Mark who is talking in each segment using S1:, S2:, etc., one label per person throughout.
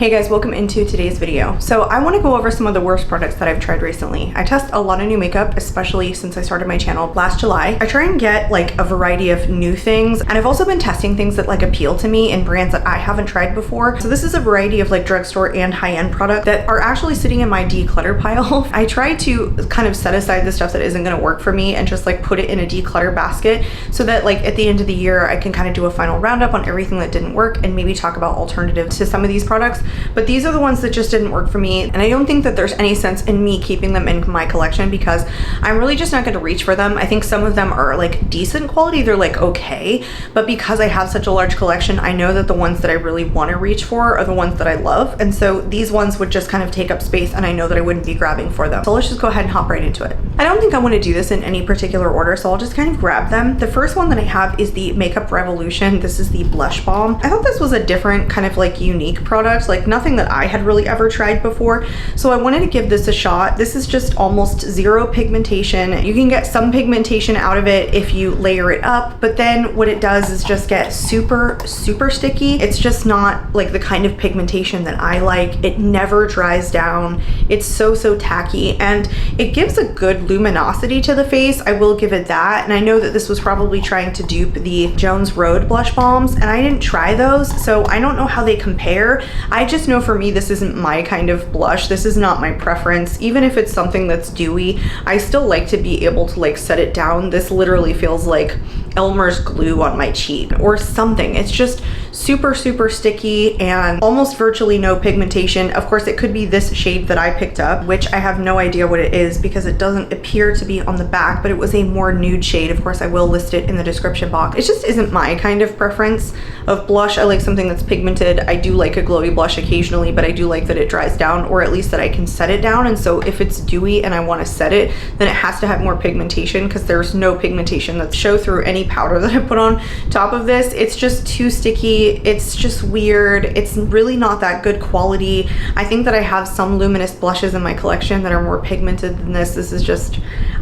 S1: Hey guys, welcome into today's video. So I want to go over some of the worst products that I've tried recently. I test a lot of new makeup, especially since I started my channel last July. I try and get like a variety of new things, and I've also been testing things that like appeal to me in brands that I haven't tried before. So this is a variety of like drugstore and high-end product that are actually sitting in my declutter pile. I try to kind of set aside the stuff that isn't going to work for me and just like put it in a declutter basket so that like at the end of the year I can kind of do a final roundup on everything that didn't work and maybe talk about alternatives to some of these products. But these are the ones that just didn't work for me, and I don't think that there's any sense in me keeping them in my collection because I'm really just not going to reach for them. I think some of them are like decent quality, they're like okay, but because I have such a large collection, I know that the ones that I really want to reach for are the ones that I love, and so these ones would just kind of take up space and I know that I wouldn't be grabbing for them. So let's just go ahead and hop right into it. I don't think I want to do this in any particular order, so I'll just kind of grab them. The first one that I have is the Makeup Revolution. This is the blush balm. I thought this was a different kind of like unique product, like nothing that I had really ever tried before, so I wanted to give this a shot. This is just almost zero pigmentation. You can get some pigmentation out of it if you layer it up, but then what it does is just get super sticky. It's just not like the kind of pigmentation that I like. It never dries down. It's so tacky, and it gives a good luminosity to the face. I will give it that, and I know that this was probably trying to dupe the Jones Road blush balms, and I didn't try those, so I don't know how they compare. I just know for me this isn't my kind of blush. This is not my preference. Even if it's something that's dewy, I still like to be able to like set it down. This literally feels like Elmer's glue on my cheek or something. It's just super sticky and almost virtually no pigmentation. Of course, it could be this shade that I picked up, which I have no idea what it is because it doesn't appear to be on the back, but it was a more nude shade. Of course, I will list it in the description box. It just isn't my kind of preference of blush. I like something that's pigmented. I do like a glowy blush occasionally, but I do like that it dries down, or at least that I can set it down. And so if it's dewy and I want to set it, then it has to have more pigmentation because there's no pigmentation that show through any powder that I put on top of this. It's just too sticky. It's just weird. It's really not that good quality. I think that I have some luminous blushes in my collection that are more pigmented than this. This is just,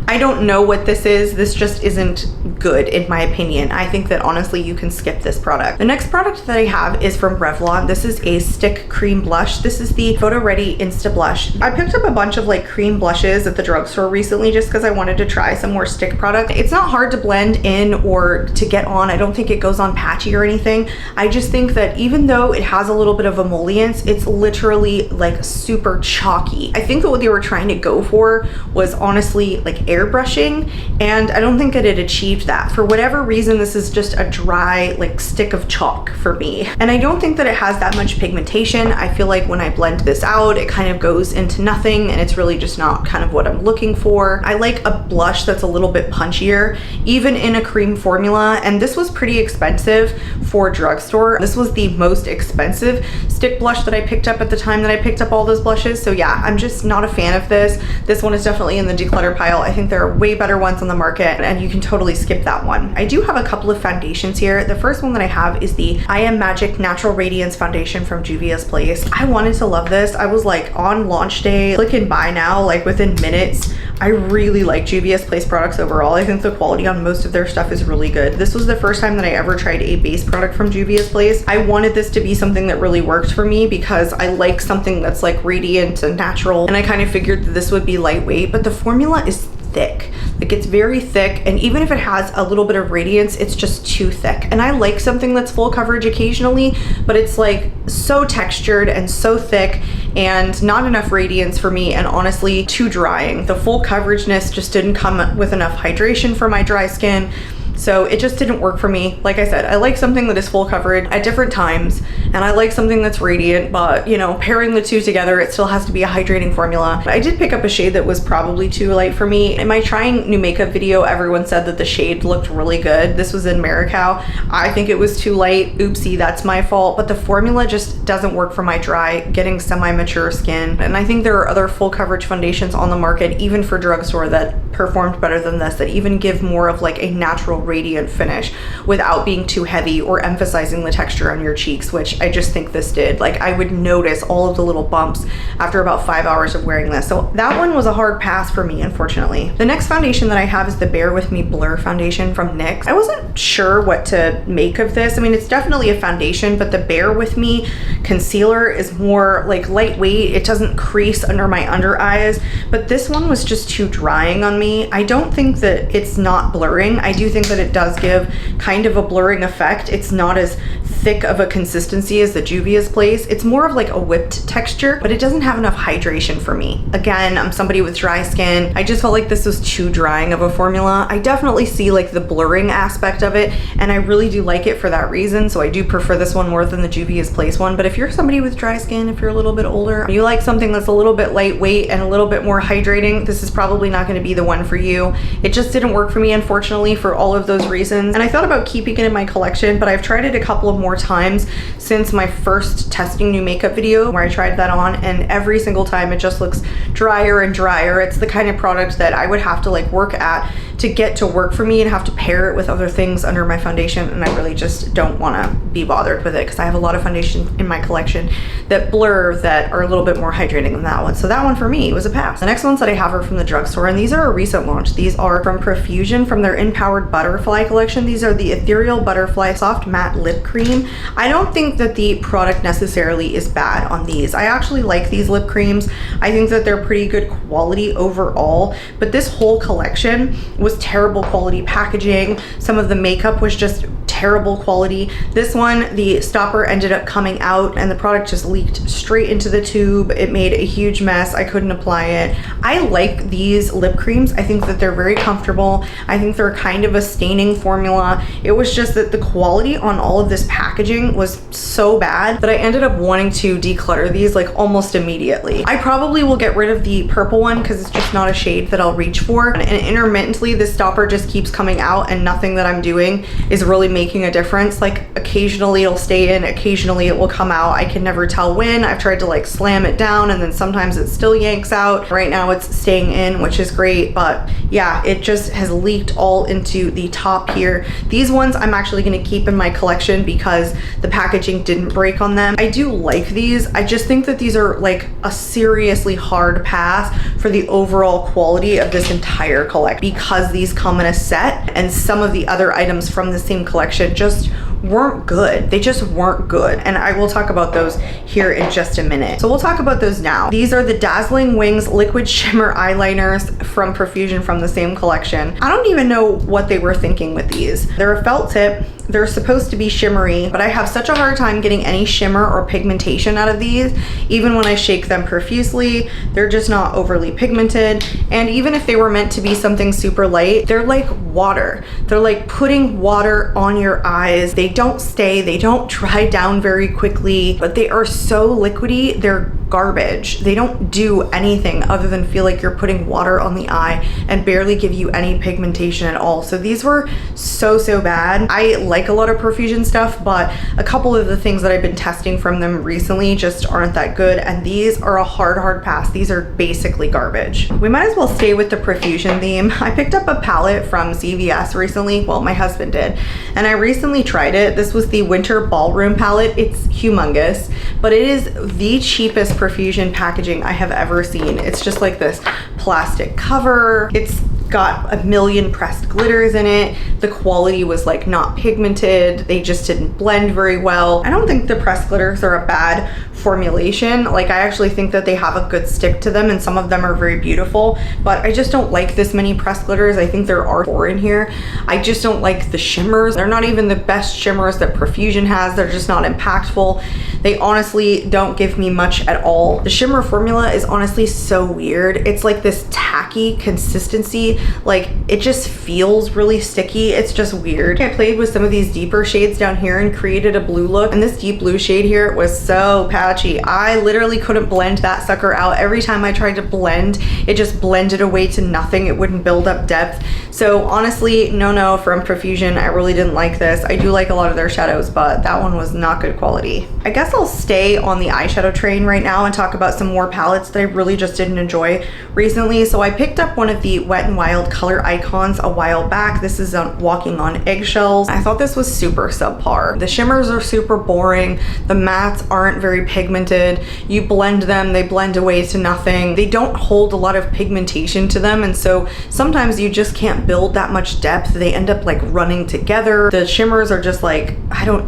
S1: I don't know what this is. This just isn't good in my opinion. I think that honestly you can skip this product. The next product that I have is from Revlon. This is a stick cream blush. This is the Photoready Insta-Blush. I picked up a bunch of like cream blushes at the drugstore recently just because I wanted to try some more stick product. It's not hard to blend in or to get on. I don't think it goes on patchy or anything. I just think that even though it has a little bit of emollients, it's literally like super chalky. I think that what they were trying to go for was honestly like airbrushing, and I don't think that it achieved that. For whatever reason, this is just a dry like stick of chalk for me, and I don't think that it has that much pigmentation. I feel like when I blend this out, it kind of goes into nothing, and it's really just not kind of what I'm looking for. I like a blush that's a little bit punchier, even in a cream formula, and this was pretty expensive for drugstore. This was the most expensive stick blush that I picked up at the time that I picked up all those blushes. So yeah, I'm just not a fan of this. This one is definitely in the declutter pile. I think there are way better ones on the market, and you can totally skip that one. I do have a couple of foundations here. The first one that I have is the I Am Magic Natural Radiance Foundation from Juvia's Place. I wanted to love this. I was like on launch day, click and buy now, like within minutes. I really like Juvia's Place products overall. I think the quality on most of their stuff is really good. This was the first time that I ever tried a base product from Juvia's Place. I wanted this to be something that really worked for me because I like something that's like radiant and natural, and I kind of figured that this would be lightweight, but the formula is thick. Like it's very thick, and even if it has a little bit of radiance, it's just too thick. And I like something that's full coverage occasionally, but it's like so textured and so thick and not enough radiance for me, and honestly too drying. The full coverageness just didn't come with enough hydration for my dry skin. So it just didn't work for me. Like I said, I like something that is full coverage at different times, and I like something that's radiant, but you know, pairing the two together, it still has to be a hydrating formula. I did pick up a shade that was probably too light for me. In my trying new makeup video, everyone said that the shade looked really good. This was in Maricao. I think it was too light. Oopsie, that's my fault. But the formula just doesn't work for my dry, getting semi-mature skin. And I think there are other full coverage foundations on the market, even for drugstore, that performed better than this, that even give more of like a natural radiant finish without being too heavy or emphasizing the texture on your cheeks, which I just think this did. Like, I would notice all of the little bumps after about 5 hours of wearing this. So that one was a hard pass for me, unfortunately. The next foundation that I have is the Bare With Me Blur foundation from NYX. I wasn't sure what to make of this. I mean, it's definitely a foundation, but the Bare With Me concealer is more like lightweight. It doesn't crease under my under eyes, but this one was just too drying on me. I don't think that it's not blurring. I do think that it does give kind of a blurring effect. It's not as thick of a consistency as the Juvia's Place. It's more of like a whipped texture, but it doesn't have enough hydration for me. Again, I'm somebody with dry skin. I just felt like this was too drying of a formula. I definitely see like the blurring aspect of it, and I really do like it for that reason. So I do prefer this one more than the Juvia's Place one. But if you're somebody with dry skin, if you're a little bit older, you like something that's a little bit lightweight and a little bit more hydrating, this is probably not going to be the one for you. It just didn't work for me, unfortunately, for all of those reasons. And I thought about keeping it in my collection, but I've tried it a couple of more times since my first testing new makeup video where I tried that on, and every single time it just looks drier and drier. It's the kind of product that I would have to like work at to get to work for me and have to pair it with other things under my foundation, and I really just don't want to be bothered with it because I have a lot of foundations in my collection that blur that are a little bit more hydrating than that one. So that one for me was a pass. The next ones that I have are from the drugstore, and these are a recent launch. These are from Profusion from their Empowered Butterfly collection. These are the Ethereal Butterfly Soft Matte Lip Cream. I don't think that the product necessarily is bad on these. I actually like these lip creams. I think that they're pretty good quality overall, but this whole collection was terrible quality packaging. Some of the makeup was just terrible quality. This one, the stopper ended up coming out and the product just leaked straight into the tube. It made a huge mess. I couldn't apply it. I like these lip creams. I think that they're very comfortable. I think they're kind of a staining formula. It was just that the quality on all of this packaging was so bad that I ended up wanting to declutter these like almost immediately. I probably will get rid of the purple one because it's just not a shade that I'll reach for. And intermittently, this stopper just keeps coming out and nothing that I'm doing is really making a difference. Like occasionally it'll stay in, occasionally it will come out. I can never tell when. I've tried to like slam it down and then sometimes it still yanks out. Right now it's staying in, which is great, but yeah, it just has leaked all into the top here. These ones I'm actually going to keep in my collection because the packaging didn't break on them. I do like these. I just think that these are like a seriously hard pass for the overall quality of this entire collection because these come in a set and some of the other items from the same collection just weren't good. They just weren't good. And I will talk about those here in just a minute. So we'll talk about those now. These are the Dazzling Wings Liquid Shimmer Eyeliners from Profusion from the same collection. I don't even know what they were thinking with these. They're a felt tip. They're supposed to be shimmery, but I have such a hard time getting any shimmer or pigmentation out of these. Even when I shake them profusely, they're just not overly pigmented. And even if they were meant to be something super light, they're like water. They're like putting water on your eyes. They don't stay, they don't dry down very quickly, but they are so liquidy, they're garbage. They don't do anything other than feel like you're putting water on the eye and barely give you any pigmentation at all. So these were so bad. I like a lot of Profusion stuff, but a couple of the things that I've been testing from them recently just aren't that good, and these are a hard pass. These are basically garbage. We might as well stay with the Profusion theme. I picked up a palette from CVS recently. Well, my husband did, and I recently tried it. This was the Winter Ballroom palette. It's humongous, but it is the cheapest Profusion packaging I have ever seen. It's just like this plastic cover. It's got a million pressed glitters in it. The quality was like not pigmented. They just didn't blend very well. I don't think the pressed glitters are a bad formulation. Like, I actually think that they have a good stick to them and some of them are very beautiful, but I just don't like this many pressed glitters. I think there are 4 in here. I just don't like the shimmers. They're not even the best shimmers that Profusion has. They're just not impactful. They honestly don't give me much at all. The shimmer formula is honestly so weird. It's like this tacky consistency. Like, it just feels really sticky. It's just weird. I played with some of these deeper shades down here and created a blue look, and this deep blue shade here was so patchy. I literally couldn't blend that sucker out. Every time I tried to blend, it just blended away to nothing. It wouldn't build up depth. So honestly, no from Profusion. I really didn't like this. I do like a lot of their shadows, but that one was not good quality. I guess I'll stay on the eyeshadow train right now and talk about some more palettes that I really just didn't enjoy recently. So I picked up one of the Wet n Wild color icons a while back. This is Walking on Eggshells. I thought this was super subpar. The shimmers are super boring. The mattes aren't very pigmented. You blend them, they blend away to nothing. They don't hold a lot of pigmentation to them, and so sometimes you just can't build that much depth. They end up like running together. The shimmers are just like,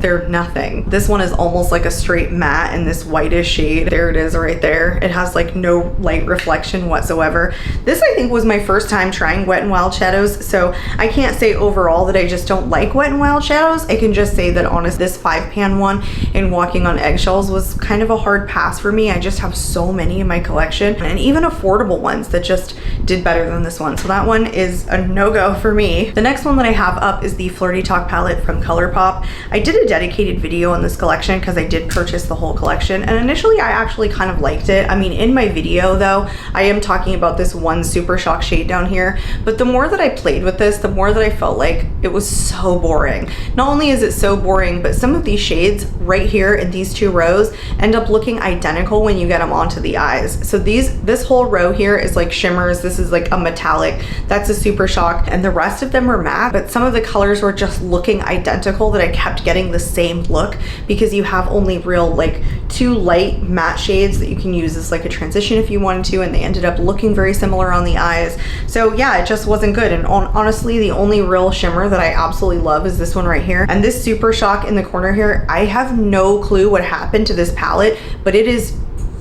S1: they're nothing. This one is almost like a straight matte in this whitish shade. There it is right there. It has like no light reflection whatsoever. This I think was my first time trying Wet n Wild shadows, so I can't say overall that I just don't like Wet n Wild shadows. I can just say that honestly, this 5-pan one in Walking on Eggshells was kind of a hard pass for me. I just have so many in my collection, and even affordable ones that just did better than this one. So that one is a no-go for me. The next one that I have up is the Flirty Talk palette from ColourPop. I did a dedicated video on this collection because I did purchase the whole collection, and initially I actually kind of liked it. I mean, in my video though, I am talking about this one Super Shock shade down here, but the more that I played with this, the more that I felt like it was so boring. Not only is it so boring, but some of these shades right here in these two rows end up looking identical when you get them onto the eyes. So this whole row here is like shimmers. This is like a metallic. That's a Super Shock, and the rest of them were matte, but some of the colors were just looking identical, that I kept getting the same look because you have only real like 2 light matte shades that you can use as like a transition if you wanted to, and they ended up looking very similar on the eyes. So yeah, it just wasn't good. And honestly, the only real shimmer that I absolutely love is this one right here. And this Super Shock in the corner here, I have no clue what happened to this palette, but it is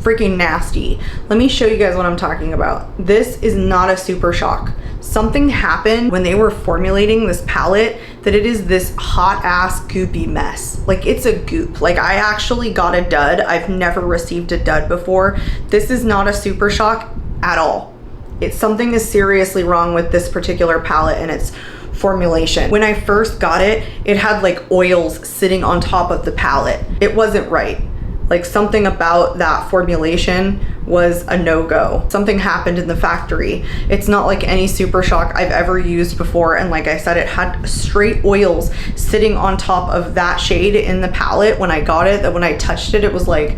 S1: freaking nasty. Let me show you guys what I'm talking about. This is not a Super Shock. Something happened when they were formulating this palette that it is this hot ass goopy mess. Like, it's a goop. Like, I actually got a dud. I've never received a dud before. This is not a Super Shock at all. Something is seriously wrong with this particular palette and its formulation. When I first got it, it had like oils sitting on top of the palette. It wasn't right. Like, something about that formulation was a no-go. Something happened in the factory. It's not like any Super Shock I've ever used before, and like I said, it had straight oils sitting on top of that shade in the palette when I got it, that when I touched it, it was like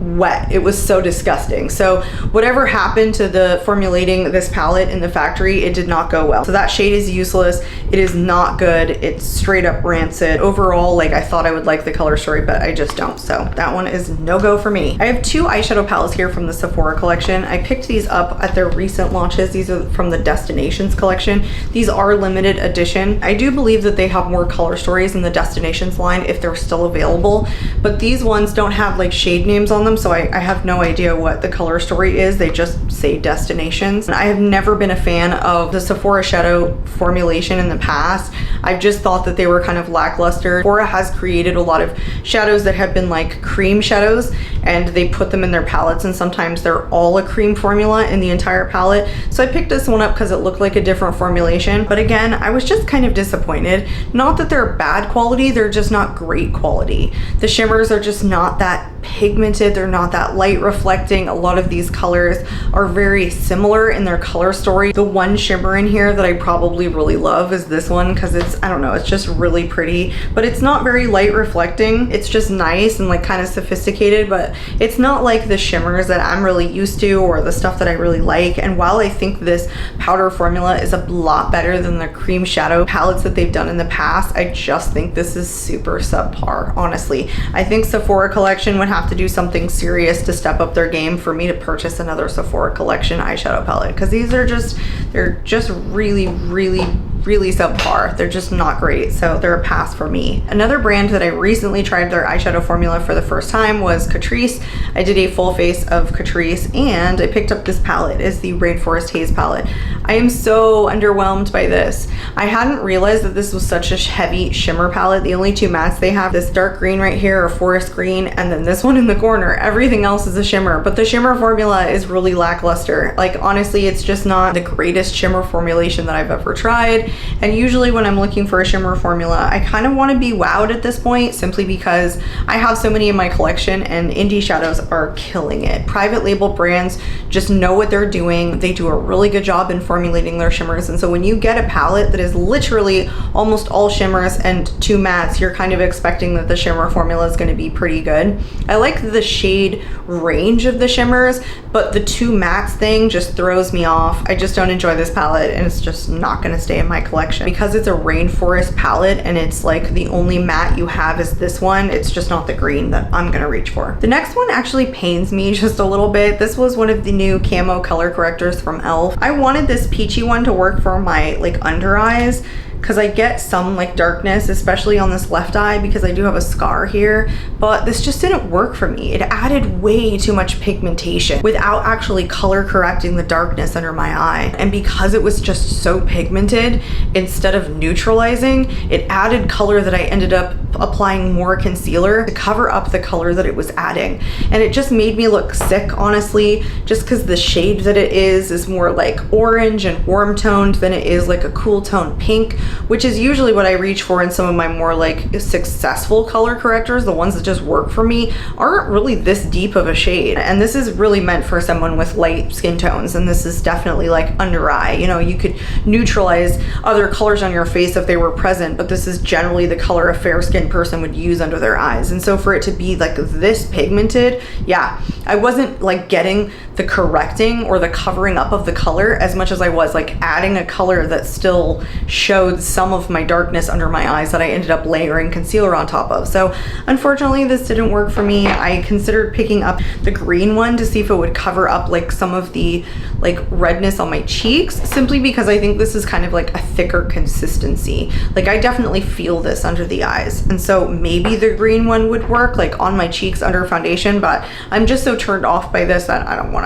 S1: wet. It was so disgusting. So whatever happened to the formulating this palette in the factory, it did not go well. So that shade is useless. It is not good. It's straight up rancid. Overall, like, I thought I would like the color story, but I just don't. So that one is no go for me. I have 2 eyeshadow palettes here from the Sephora collection. I picked these up at their recent launches. These are from the Destinations collection. These are limited edition. I do believe that they have more color stories in the Destinations line if they're still available, but these ones don't have like shade names on them, so I have no idea what the color story is. They just say Destinations. I have never been a fan of the Sephora shadow formulation in the past. I've just thought that they were kind of lackluster. Sephora has created a lot of shadows that have been like cream shadows, and they put them in their palettes, and sometimes they're all a cream formula in the entire palette. So I picked this one up because it looked like a different formulation, but again, I was just kind of disappointed. Not that they're bad quality, they're just not great quality. The shimmers are just not that pigmented, they're not that light reflecting. A lot of these colors are very similar in their color story. The one shimmer in here that I probably really love is this one, because it's, I don't know, it's just really pretty, but it's not very light reflecting. It's just nice and like kind of sophisticated, but it's not like the shimmers that I'm really used to or the stuff that I really like. And while I think this powder formula is a lot better than the cream shadow palettes that they've done in the past, I just think this is super subpar, honestly. I think Sephora collection would have to do something serious to step up their game for me to purchase another Sephora collection eyeshadow palette, because these are just, they're just really subpar. They're just not great, so they're a pass for me. Another brand that I recently tried their eyeshadow formula for the first time was Catrice. I did a full face of Catrice, and I picked up this palette. It's the Rainforest Haze palette. I am so underwhelmed by this. I hadn't realized that this was such a heavy shimmer palette. The only 2 mattes they have, this dark green right here, or forest green, and then this one in the corner. Everything else is a shimmer, but the shimmer formula is really lackluster. Like, honestly, it's just not the greatest shimmer formulation that I've ever tried. And usually when I'm looking for a shimmer formula, I kind of want to be wowed at this point, simply because I have so many in my collection and indie shadows are killing it. Private label brands just know what they're doing. They do a really good job in formulating their shimmers. And so when you get a palette that is literally almost all shimmers and 2 mattes, you're kind of expecting that the shimmer formula is going to be pretty good. I like the shade range of the shimmers, but the 2 mattes thing just throws me off. I just don't enjoy this palette, and it's just not going to stay in my collection. Because it's a Rainforest palette and it's like the only matte you have is this one, it's just not the green that I'm going to reach for. The next one actually pains me just a little bit. This was one of the new Camo color correctors from e.l.f. I wanted this peachy one to work for my like under eyes, because I get some like darkness, especially on this left eye because I do have a scar here, but this just didn't work for me. It added way too much pigmentation without actually color correcting the darkness under my eye. And because it was just so pigmented, instead of neutralizing, it added color that I ended up applying more concealer to cover up the color that it was adding. And it just made me look sick, honestly, just because the shade that it is more like orange and warm toned than it is like a cool tone pink, which is usually what I reach for in some of my more like successful color correctors. The ones that just work for me aren't really this deep of a shade. And this is really meant for someone with light skin tones. And this is definitely like under eye. You know, you could neutralize other colors on your face if they were present, but this is generally the color a fair skin person would use under their eyes. And so for it to be like this pigmented, yeah, I wasn't like getting the correcting or the covering up of the color as much as I was like adding a color that still showed some of my darkness under my eyes that I ended up layering concealer on top of. So unfortunately this didn't work for me. I considered picking up the green one to see if it would cover up like some of the like redness on my cheeks, simply because I think this is kind of like a thicker consistency. Like I definitely feel this under the eyes, and so maybe the green one would work like on my cheeks under foundation, but I'm just so turned off by this that I don't want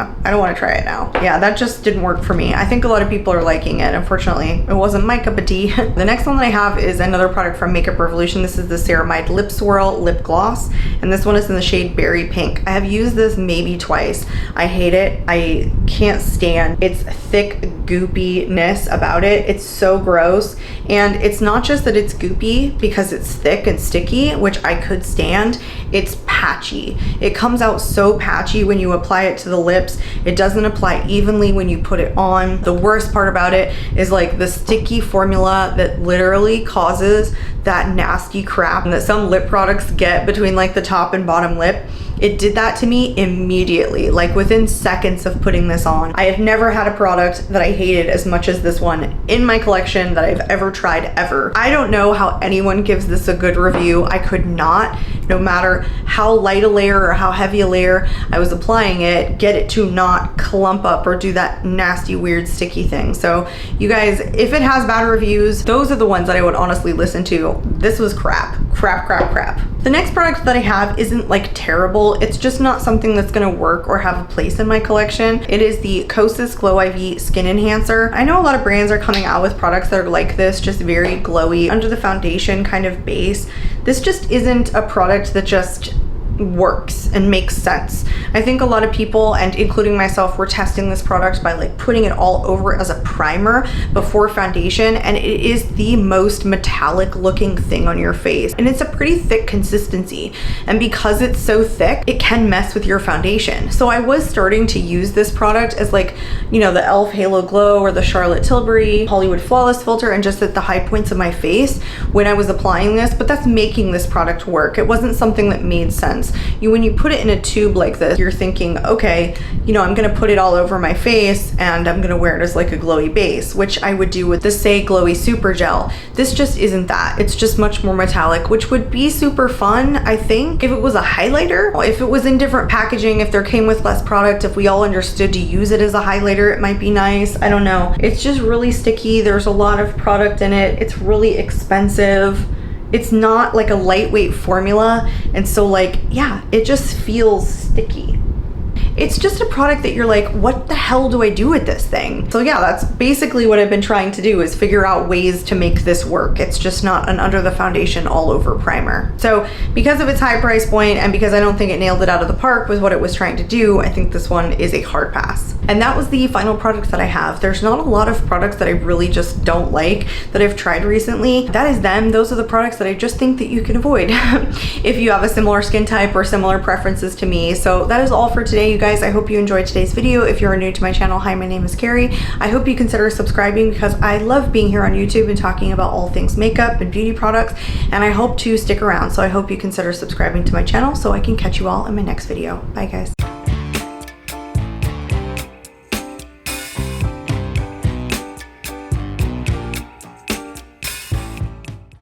S1: to try it now. Yeah, that just didn't work for me. I think a lot of people are liking it. Unfortunately, it wasn't my cup of tea. The next one that I have is another product from Makeup Revolution. This is the Ceramide Lip Swirl Lip Gloss, and this one is in the shade Berry Pink. I have used this maybe twice. I hate it. I can't stand its thick goopiness about it. It's so gross. And it's not just that it's goopy because it's thick and sticky, which I could stand. It's patchy. It comes out so patchy when you apply it to the lips. It doesn't apply evenly when you put it on. The worst part about it is like the sticky formula that literally causes that nasty crap that some lip products get between like the top and bottom lip. It did that to me immediately, like within seconds of putting this on. I have never had a product that I hated as much as this one in my collection that I've ever tried ever. I don't know how anyone gives this a good review. I could not, no matter how light a layer or how heavy a layer I was applying it, get it to not clump up or do that nasty, weird, sticky thing. So you guys, if it has bad reviews, those are the ones that I would honestly listen to. This was crap. The next product that I have isn't like terrible. It's just not something that's gonna work or have a place in my collection. It is the Kosas Glow IV Skin Enhancer. I know a lot of brands are coming out with products that are like this, just very glowy under the foundation kind of base. This just isn't a product that just works and makes sense. I think a lot of people, and including myself, were testing this product by like putting it all over as a primer before foundation, and it is the most metallic looking thing on your face, and it's a pretty thick consistency, and because it's so thick it can mess with your foundation. So I was starting to use this product as like, you know, the e.l.f. Halo Glow or the Charlotte Tilbury Hollywood Flawless filter, and just at the high points of my face when I was applying this, but that's making this product work. It wasn't something that made sense. When you put it in a tube like this, you're thinking, okay, you know, I'm gonna put it all over my face and I'm gonna wear it as like a glowy base, which I would do with the Say Glowy Super Gel. This just isn't that. It's just much more metallic, which would be super fun, I think, if it was a highlighter, if it was in different packaging, if there came with less product, if we all understood to use it as a highlighter, it might be nice. I don't know. It's just really sticky. There's a lot of product in it. It's really expensive. It's not like a lightweight formula, and so like, yeah, it just feels sticky. it's just a product that you're like, what the hell do I do with this thing? So yeah, that's basically what I've been trying to do, is figure out ways to make this work. It's just not an under the foundation all over primer. So because of its high price point and because I don't think it nailed it out of the park with what it was trying to do, I think this one is a hard pass. And that was the final product that I have. There's not a lot of products that I really just don't like that I've tried recently. That is them. Those are the products that I just think that you can avoid if you have a similar skin type or similar preferences to me. So that is all for today, you guys. I hope you enjoyed today's video. If you're new to my channel, hi, my name is Carrie. I hope you consider subscribing because I love being here on YouTube and talking about all things makeup and beauty products, and I hope to stick around. So I hope you consider subscribing to my channel so I can catch you all in my next video. Bye, guys.